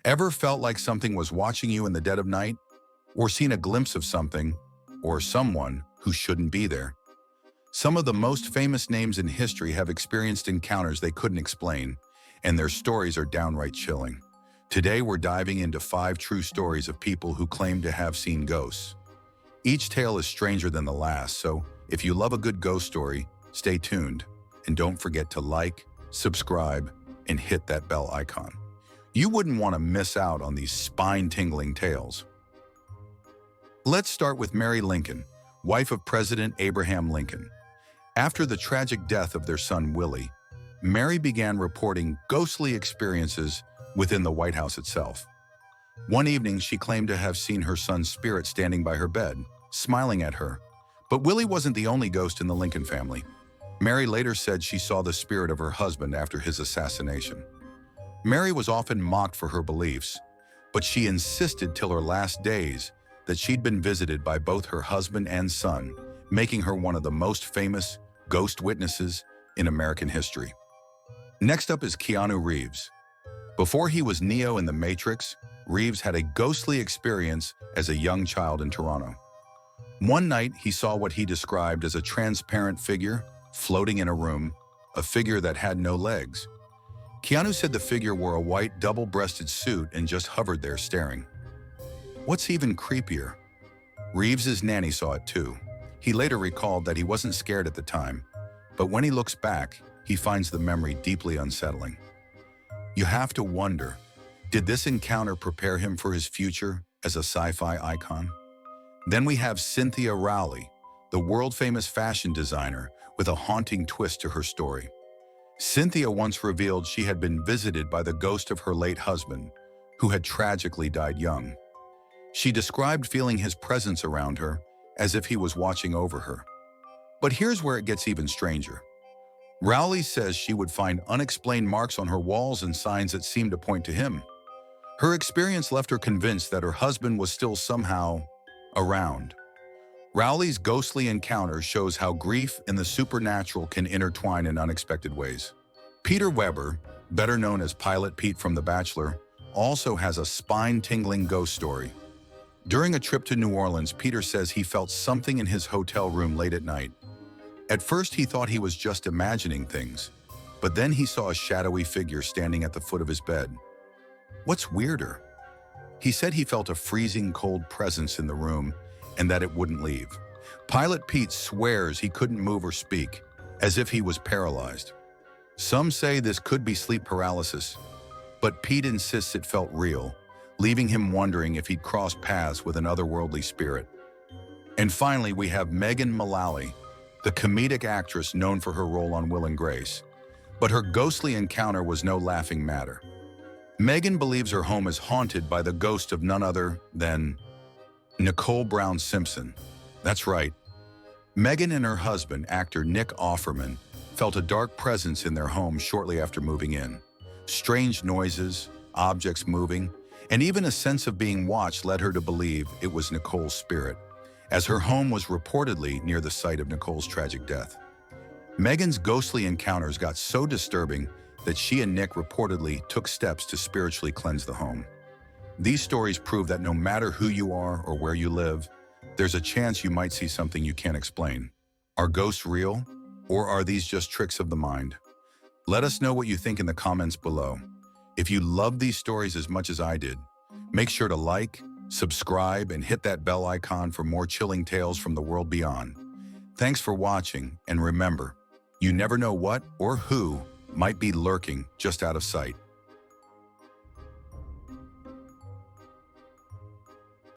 Ever felt like something was watching you in the dead of night? Or seen a glimpse of something or someone who shouldn't be there? Some of the most famous names in history have experienced encounters they couldn't explain, and their stories are downright chilling. Today we're diving into 5 true stories of people who claim to have seen ghosts. Each tale is stranger than the last, so if you love a good ghost story, stay tuned, and don't forget to like, subscribe, and hit that bell icon. You wouldn't want to miss out on these spine-tingling tales. Let's start with Mary Lincoln, wife of President Abraham Lincoln. After the tragic death of their son Willie, Mary began reporting ghostly experiences within the White House itself. One evening, she claimed to have seen her son's spirit standing by her bed, smiling at her. But Willie wasn't the only ghost in the Lincoln family. Mary later said she saw the spirit of her husband after his assassination. Mary was often mocked for her beliefs, but she insisted till her last days that she'd been visited by both her husband and son, making her one of the most famous ghost witnesses in American history. Next up is Keanu Reeves. Before he was Neo in The Matrix, Reeves had a ghostly experience as a young child in Toronto. One night, he saw what he described as a transparent figure floating in a room, a figure that had no legs. Keanu said the figure wore a white, double-breasted suit and just hovered there staring. What's even creepier? Reeves's nanny saw it too. He later recalled that he wasn't scared at the time, but when he looks back, he finds the memory deeply unsettling. You have to wonder, did this encounter prepare him for his future as a sci-fi icon? Then we have Cynthia Rowley, the world-famous fashion designer with a haunting twist to her story. Cynthia once revealed she had been visited by the ghost of her late husband, who had tragically died young. She described feeling his presence around her as if he was watching over her. But here's where it gets even stranger. Rowley says she would find unexplained marks on her walls and signs that seemed to point to him. Her experience left her convinced that her husband was still somehow around. Rowley's ghostly encounter shows how grief and the supernatural can intertwine in unexpected ways. Peter Weber, better known as Pilot Pete from The Bachelor, also has a spine-tingling ghost story. During a trip to New Orleans, Peter says he felt something in his hotel room late at night. At first, he thought he was just imagining things, but then he saw a shadowy figure standing at the foot of his bed. What's weirder? He said he felt a freezing cold presence in the room and that it wouldn't leave. Pilot Pete swears he couldn't move or speak, as if he was paralyzed. Some say this could be sleep paralysis, but Pete insists it felt real, leaving him wondering if he'd crossed paths with an otherworldly spirit. And finally, we have Megan Mullally, the comedic actress known for her role on Will and Grace. But her ghostly encounter was no laughing matter. Megan believes her home is haunted by the ghost of none other than Nicole Brown Simpson. That's right. Megan and her husband, actor Nick Offerman, felt a dark presence in their home shortly after moving in. Strange noises, objects moving, and even a sense of being watched led her to believe it was Nicole's spirit, as her home was reportedly near the site of Nicole's tragic death. Megan's ghostly encounters got so disturbing that she and Nick reportedly took steps to spiritually cleanse the home. These stories prove that no matter who you are or where you live, there's a chance you might see something you can't explain. Are ghosts real, or are these just tricks of the mind? Let us know what you think in the comments below. If you love these stories as much as I did, make sure to like, subscribe, and hit that bell icon for more chilling tales from the world beyond. Thanks for watching, and remember, you never know what or who might be lurking just out of sight.